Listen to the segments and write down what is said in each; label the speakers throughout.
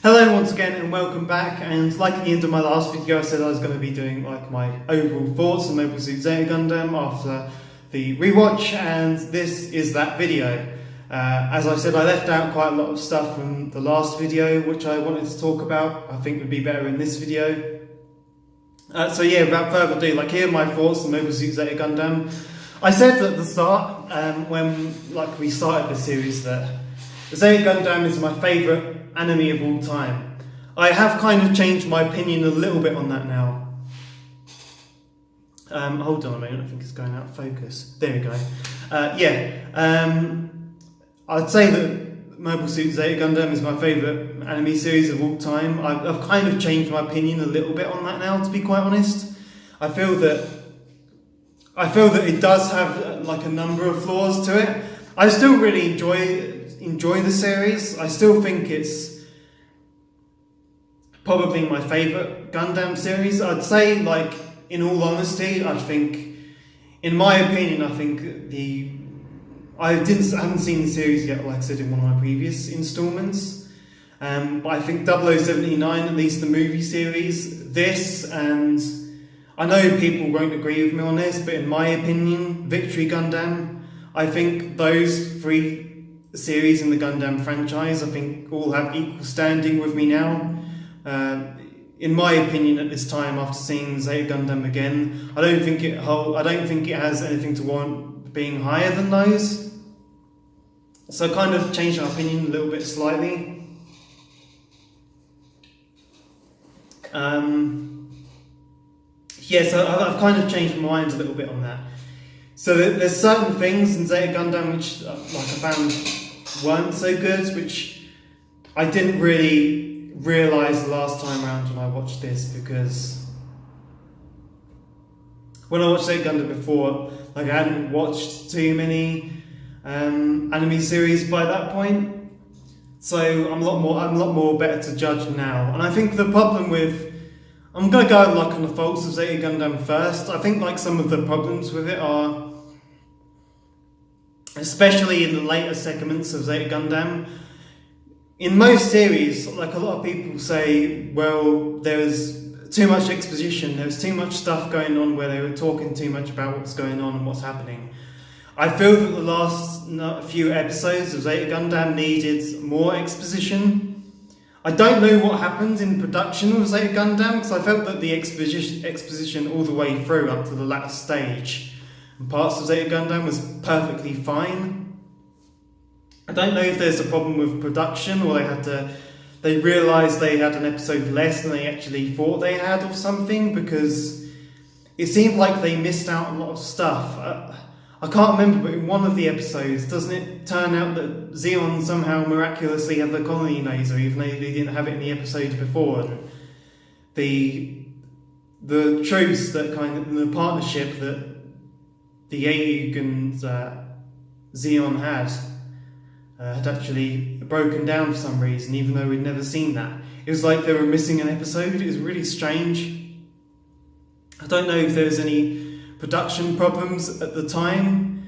Speaker 1: Hello once again and welcome back, and like at the end of my last video I said I was going to be doing like my overall thoughts on Mobile Suit Zeta Gundam after the rewatch, and this is that video. As I said, I left out quite a lot of stuff from the last video which I wanted to talk about. I think would be better in this video. So yeah, without further ado, here are my thoughts on Mobile Suit Zeta Gundam. I said at the start, when we started the series, that Zeta Gundam is my favourite anime of all time. I have kind of changed my opinion a little bit on that now. Hold on a moment, I think it's going out of focus. There we go. I'd say that Mobile Suit Zeta Gundam is my favourite anime series of all time. I've kind of changed my opinion a little bit on that now, to be quite honest. I feel that it does have a number of flaws to it. I still really enjoy the series. I still think it's probably my favourite Gundam series. I'd say, in all honesty, in my opinion, I haven't seen the series yet, like I said in one of my previous installments. But I think 0079, at least the movie series, this, and I know people won't agree with me on this, but in my opinion, Victory Gundam, I think those three series in the Gundam franchise, all have equal standing with me now. In my opinion, at this time, after seeing Zeta Gundam again, I don't think it has anything to warrant being higher than those. So I kind of changed my opinion a little bit slightly. So I've kind of changed my mind a little bit on that. So there's certain things in Zeta Gundam which I found weren't so good, which I didn't really realise the last time around when I watched this, because when I watched Zeta Gundam before, I hadn't watched too many anime series by that point, so I'm a lot more better to judge now. And I think the problem with, I'm going to go on the faults of Zeta Gundam first. I think some of the problems with it are, especially in the later segments of Zeta Gundam, in most series, a lot of people say, well, there's too much exposition, there's too much stuff going on where they were talking too much about what's going on and what's happening. I feel that the last few episodes of Zeta Gundam needed more exposition. I don't know what happened in production with Zeta Gundam, because I felt that the exposition all the way through up to the latter stage and parts of Zeta Gundam was perfectly fine. I don't know if there's a problem with production, or they realised they had an episode less than they actually thought they had or something, because it seemed like they missed out on a lot of stuff. I can't remember, but in one of the episodes, doesn't it turn out that Zeon somehow miraculously had the colony laser, even though they didn't have it in the episode before? And the truce the partnership that the Aeug and Zeon had actually broken down for some reason, even though we'd never seen that. It was like they were missing an episode. It was really strange. I don't know if there was any production problems at the time.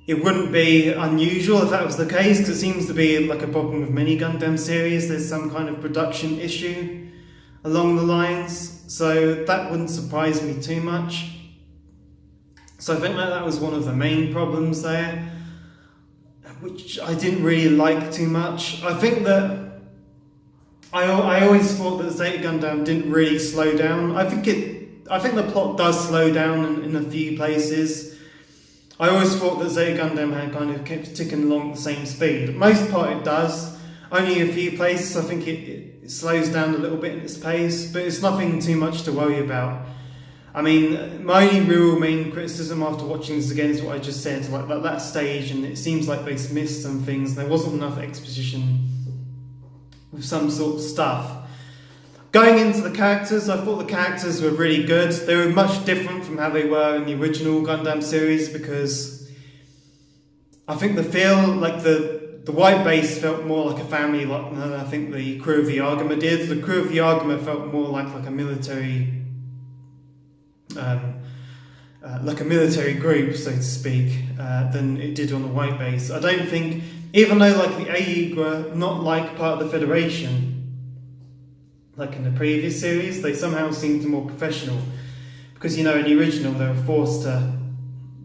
Speaker 1: It wouldn't be unusual if that was the case, because it seems to be a problem with many Gundam series. There's some kind of production issue along the lines, so that wouldn't surprise me too much. So I think that was one of the main problems there, which I didn't really like too much. I think that I always thought that Zeta Gundam didn't really slow down. I think the plot does slow down in a few places. I always thought that Zeta Gundam had kind of kept ticking along at the same speed. Most part it does. Only a few places I think it slows down a little bit in its pace, but it's nothing too much to worry about. I mean, my only real main criticism after watching this again is what I just said, that stage, and it seems like they missed some things. There wasn't enough exposition with some sort of stuff. Going into the characters, I thought the characters were really good. They were much different from how they were in the original Gundam series, because I think the white base felt more like a family than I think the crew of the Argama did. The crew of the Argama felt more like a military group, so to speak, than it did on the white base. I don't think, even though the Aeug were not part of the Federation, like in the previous series. They somehow seemed more professional, because in the original they were forced to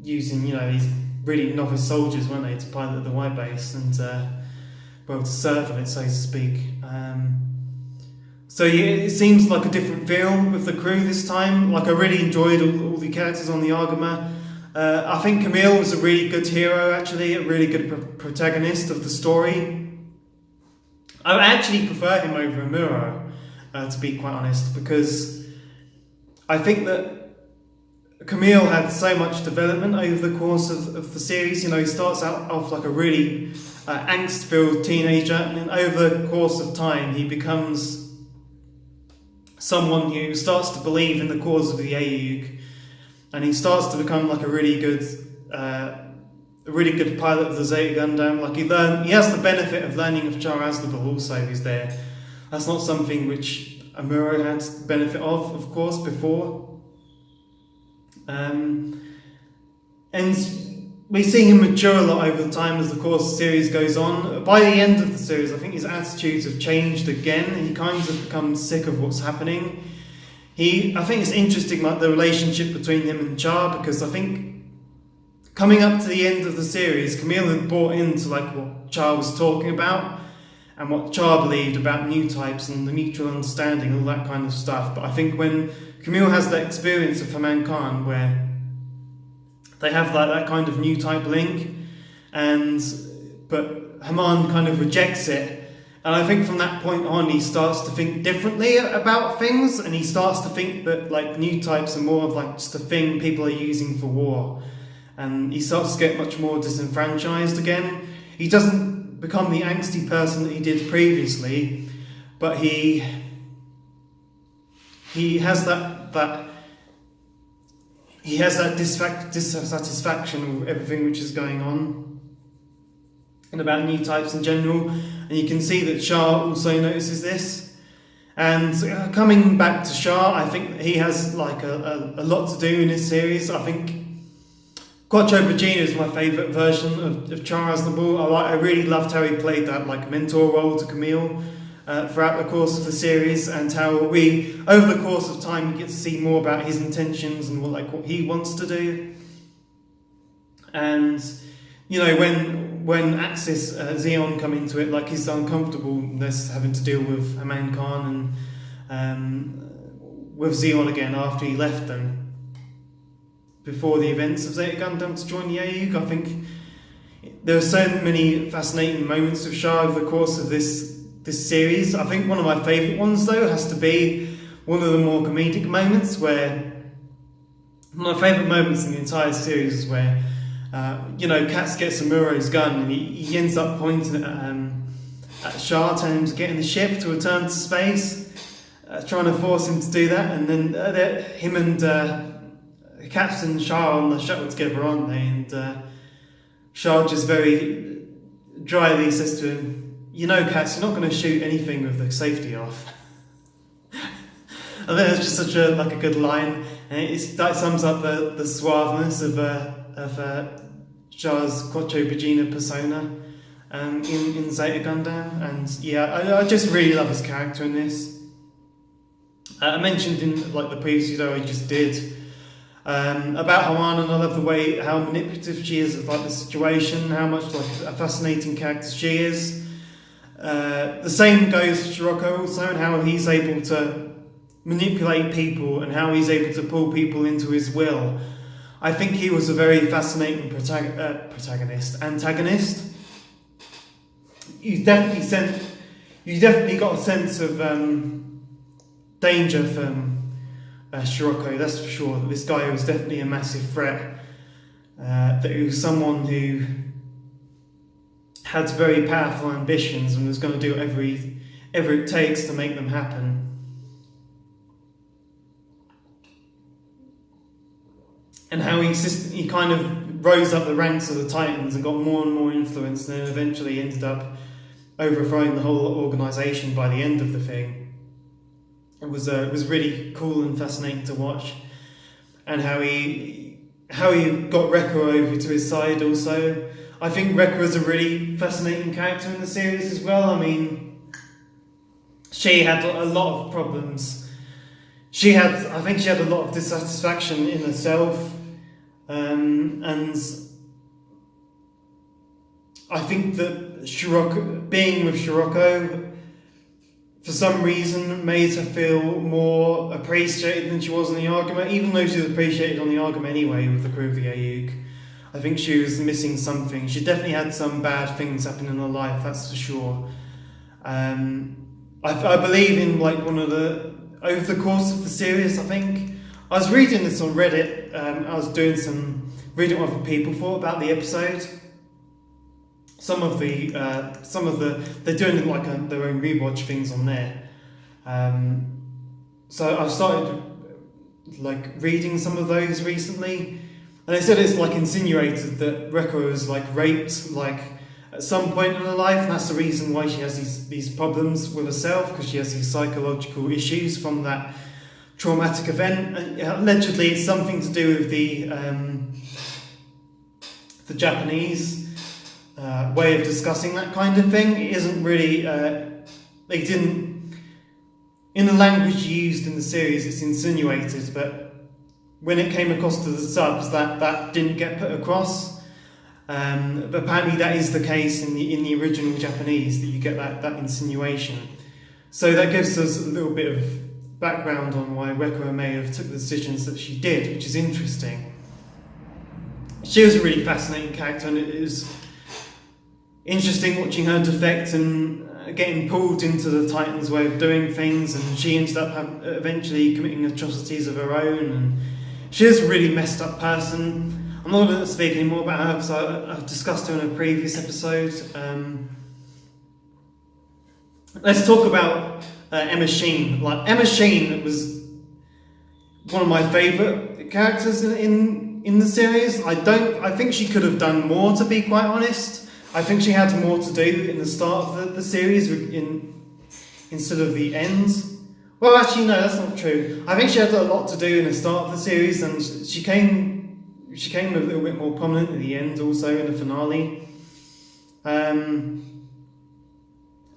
Speaker 1: using these really novice soldiers, weren't they, to pilot the Y base and to serve on it, so to speak. So yeah, it seems like a different feel with the crew this time. Like, I really enjoyed all the characters on the Argama. I think Camille was a really good hero, actually, a really good protagonist of the story. I actually prefer him over Amuro, to be quite honest, because I think that Camille had so much development over the course of the series. He starts out off like a really angst-filled teenager, and then over the course of time he becomes someone who starts to believe in the cause of the AUG, and he starts to become like a really good pilot of the Zeta Gundam. Like, he has the benefit of learning of Char Aznable also, who's there. That's not something which Amuro had the benefit of course, before. And we see him mature a lot over the time as the course of the series goes on. By the end of the series, I think his attitudes have changed again. He kind of becomes sick of what's happening. I think it's interesting, like, the relationship between him and Char, because I think coming up to the end of the series, Camille had bought into like what Char was talking about and what Char believed about new types and the mutual understanding, all that kind of stuff. But I think when Camille has that experience of Haman Khan, where they have that kind of new type link, but Haman kind of rejects it. And I think from that point on, he starts to think differently about things, and he starts to think that like new types are more of like just a thing people are using for war. And he starts to get much more disenfranchised again. He doesn't become the angsty person that he did previously, but he has that dissatisfaction with everything which is going on and about new types in general. And you can see that Char also notices this. And coming back to Char, I think he has like a lot to do in this series. I think Quattro Pagina is my favourite version of Char Aznable. I really loved how he played that like mentor role to Camille throughout the course of the series, and how over the course of time, you get to see more about his intentions and what he wants to do. And when Axis Zeon come into it, like his uncomfortableness having to deal with Haman Khan and with Zeon again after he left them before the events of Zeta Gundam to join the AUG. I think there are so many fascinating moments with Char over the course of this series. I think one of my favourite ones, though, has to be one of the more comedic moments, where one of my favourite moments in the entire series is where Katz gets Amuro's gun, and he ends up pointing at Char, telling him to get in the ship to return to space, trying to force him to do that. And then him and Katz and Char on the shuttle together, aren't they? And Char just very dryly says to him, Katz, you're not going to shoot anything with the safety off. I think that's just such a good line, and that sums up the suaveness of Char's Quattro Pagina persona in Zeta Gundam. And yeah, I just really love his character in this. I mentioned in like the previous video I just did about Haman, and I love how manipulative she is of like the situation, how much like a fascinating character she is. The same goes for Scirocco also, and how he's able to manipulate people and how he's able to pull people into his will. I think he was a very fascinating antagonist. You definitely got a sense of danger from Scirocco, that's for sure. This guy was definitely a massive threat. That he was someone who had very powerful ambitions and was going to do whatever it takes to make them happen. And how he kind of rose up the ranks of the Titans and got more and more influence, and then eventually ended up overthrowing the whole organisation by the end of the thing. It was really cool and fascinating to watch, and how he got Rekka over to his side also. I think Rekka is a really fascinating character in the series as well. I mean, she had a lot of problems. I think she had a lot of dissatisfaction in herself, and I think that being with Shiroko, for some reason, made her feel more appreciated than she was in the Argument, even though she was appreciated on the Argument anyway with the crew of the Ayuk. I think she was missing something. She definitely had some bad things happen in her life, that's for sure. I believe in over the course of the series, I think, I was reading this on Reddit, I was doing reading what other people thought about the episode. They're doing their own rewatch things on there. So I've started reading some of those recently, and they said it's insinuated that Rekko was raped at some point in her life, and that's the reason why she has these problems with herself, because she has these psychological issues from that traumatic event. And allegedly, it's something to do with the Japanese way of discussing that kind of thing. It isn't really. They didn't. In the language used in the series, it's insinuated, but when it came across to the subs, that didn't get put across. But apparently, that is the case in the original Japanese, that you get that insinuation. So that gives us a little bit of background on why Rekko may have took the decisions that she did, which is interesting. She was a really fascinating character, and it was interesting watching her defect and getting pulled into the Titans' way of doing things, and she ended up eventually committing atrocities of her own, and she is a really messed up person. I'm not going to speak any more about her because I've discussed her in a previous episode. Let's talk about Emma Sheen. Emma Sheen was one of my favourite characters in the series. I think she could have done more, to be quite honest. I think she had more to do in the start of the series instead of the end. Well, actually, no, that's not true. I think she had a lot to do in the start of the series, and she came a little bit more prominent at the end, also in the finale.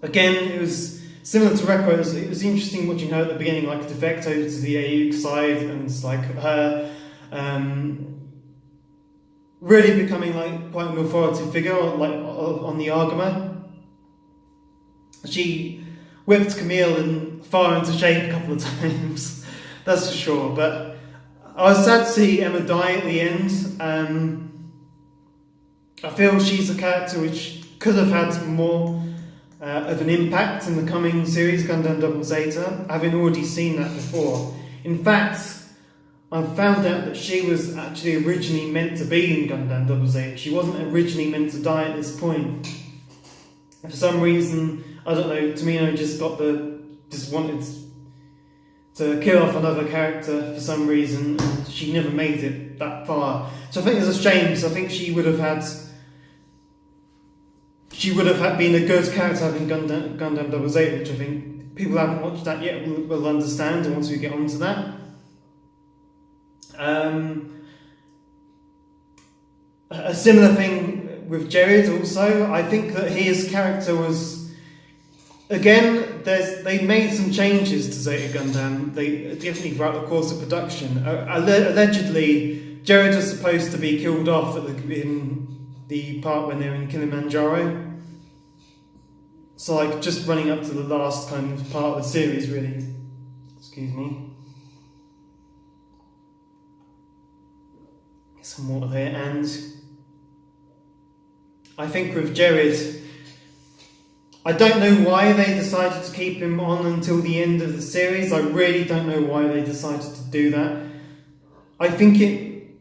Speaker 1: Again, it was similar to Rekko. It was interesting watching her at the beginning, defect over to the Ayuk side, and her really becoming quite an authoritative figure on the Argama. She whipped Camille far into shape a couple of times, that's for sure. But I was sad to see Emma die at the end. I feel she's a character which could have had more of an impact in the coming series, Gundam Double Zeta, having already seen that before. In fact, I found out that she was actually originally meant to be in Gundam Double Zeta. She wasn't originally meant to die at this point. For some reason, I don't know, Tomino just wanted to kill off another character for some reason, and she never made it that far. So I think it's a shame, because I think she would have been a good character having Gundam Double Zeta, which I think people who haven't watched that yet will understand once we get onto that. A similar thing with Jared also. I think that his character was, again, they made some changes to Zeta Gundam. They definitely throughout the course of production. Allegedly, Jared was supposed to be killed off in the part when they were in Kilimanjaro. So just running up to the last kind of part of the series, really. Excuse me. Get some water there, and I think with Jared, I don't know why they decided to keep him on until the end of the series. I really don't know why they decided to do that. I think it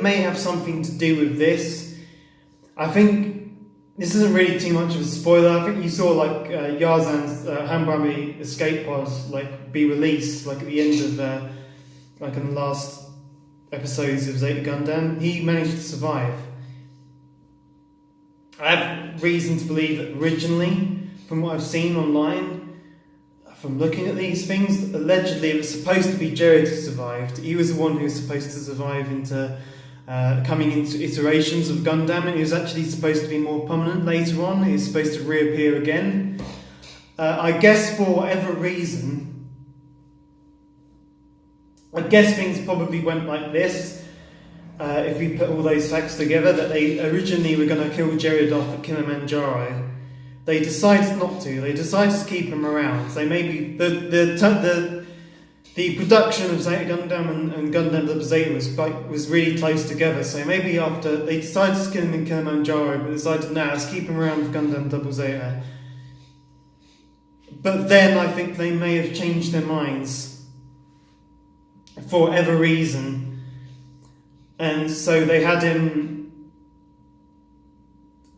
Speaker 1: may have something to do with this. I think this isn't really too much of a spoiler. I think you saw Yarzan's Hanbrami escape pod be released at the end of in the last episodes of Zeta Gundam. He managed to survive. I have reason to believe that originally, from what I've seen online, from looking at these things, allegedly it was supposed to be Jared who survived. He was the one who was supposed to survive into coming into iterations of Gundam, and he was actually supposed to be more prominent later on. He was supposed to reappear again. I guess for whatever reason, I guess things probably went like this. If we put all those facts together, that they originally were going to kill Jared off at Kilimanjaro. They decided not to. They decided to keep him around. So maybe the production of Zeta Gundam and Gundam Double Zeta was really close together. So maybe after they decided to kill him in Kilimanjaro, but decided now let's keep him around with Gundam Double Zeta. But then I think they may have changed their minds for whatever reason. And so they had him,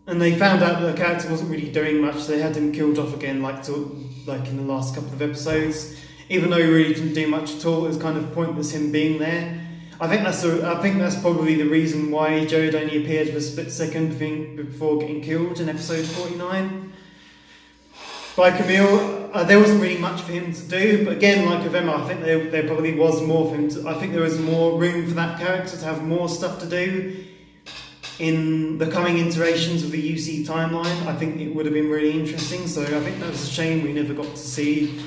Speaker 1: and they found out that the character wasn't really doing much. So they had him killed off again, like in the last couple of episodes. Even though he really didn't do much at all, it was kind of pointless him being there. I think that's probably the reason why Jared only appeared for a split second before getting killed in episode 49 by Camille. There wasn't really much for him to do, but again, like with Emma, I think there probably was more for him to. I think there was more room for that character to have more stuff to do in the coming iterations of the UC timeline. I think it would have been really interesting. So I think that was a shame we never got to see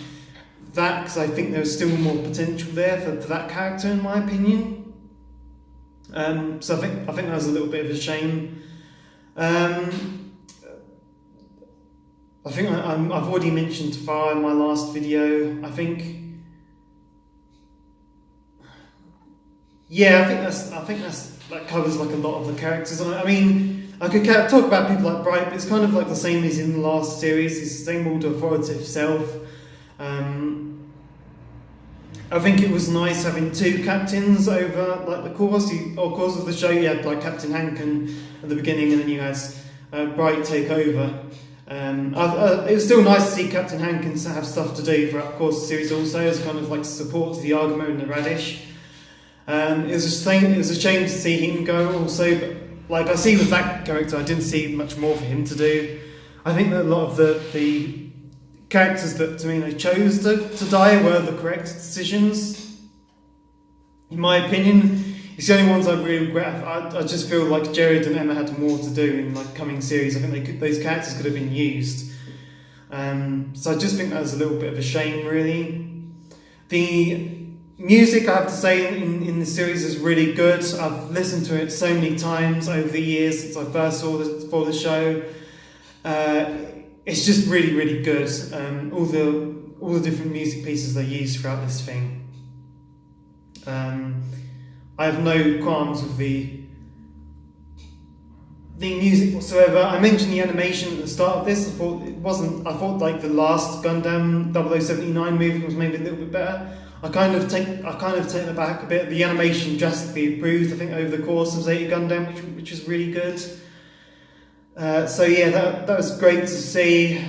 Speaker 1: that, because I think there was still more potential there for that character, in my opinion. So I think that was a little bit of a shame. I think I've already mentioned Far in my last video. I think that covers like a lot of the characters. I mean, I could talk about people like Bright, but it's kind of like the same as in the last series. It's the same old authoritative self. I think it was nice having two captains over like the course of the show. You had like Captain Hankin at the beginning, and then you had Bright take over. It was still nice to see Captain Hankin have stuff to do throughout the course of the series also, as kind of like support to the Argamo and the Radish. It was a shame to see him go also, but like I see with that character, I didn't see much more for him to do. I think that a lot of the characters that Tomino chose to die were the correct decisions. In my opinion, it's the only ones I really regret. I just feel like Jared and Emma had more to do in like coming series. I think those characters could have been used. So I just think that was a little bit of a shame, really. The music, I have to say, in the series is really good. I've listened to it so many times over the years since I first saw the show. It's just really, really good. All the different music pieces they use throughout this thing. I have no qualms with the music whatsoever. I mentioned the animation at the start of this. I thought like the last Gundam 0079 movie was maybe a little bit better. I kind of take it back a bit. The animation drastically improved, I think, over the course of Zeta Gundam, which was really good. So yeah, that was great to see.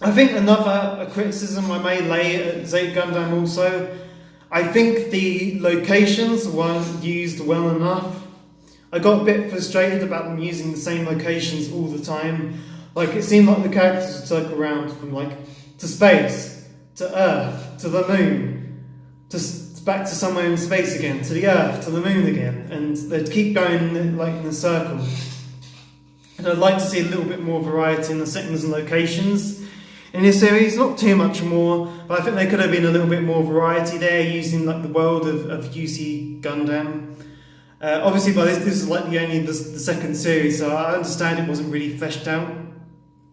Speaker 1: I think another criticism I may lay at Zeta Gundam also, I think the locations weren't used well enough. I got a bit frustrated about them using the same locations all the time. Like, it seemed like the characters would circle around from like to space, to Earth, to the moon, back to somewhere in space again, to the Earth, to the moon again, and they'd keep going like in a circle. And I'd like to see a little bit more variety in the settings and locations in this series. Not too much more, but I think there could have been a little bit more variety there, using like the world of UC Gundam. Obviously, by this is like the second series, so I understand it wasn't really fleshed out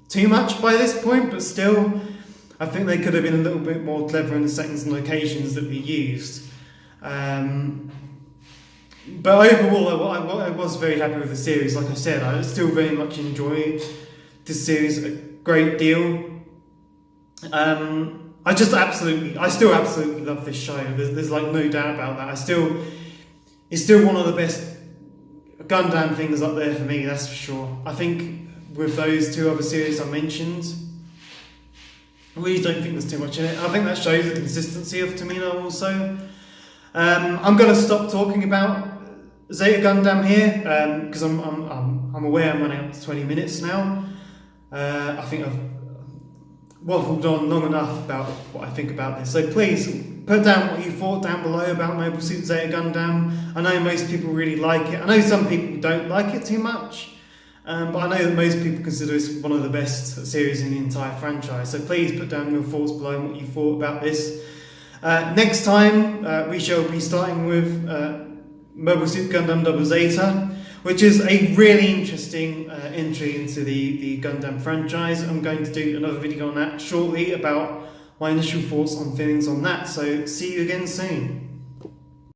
Speaker 1: too much by this point, but still, I think they could have been a little bit more clever in the settings and locations that we used. But overall, I was very happy with the series. Like I said, I still very much enjoy this series a great deal. I still absolutely love this show. There's like no doubt about that. It's still one of the best Gundam things up there for me, that's for sure. I think with those two other series I mentioned, I really don't think there's too much in it. I think that shows the consistency of Tomino also. I'm going to stop talking about Zeta Gundam here, because I'm aware I'm running up to 20 minutes now. I think I've waffled on long enough about what I think about this. So please, put down what you thought down below about Mobile Suit Zeta Gundam. I know most people really like it. I know some people don't like it too much. But I know that most people consider this one of the best series in the entire franchise. So please put down your thoughts below on what you thought about this. Next time, we shall be starting with Mobile Suit Gundam Double Zeta, which is a really interesting entry into the Gundam franchise. I'm going to do another video on that shortly about my initial thoughts on feelings on that. So see you again soon.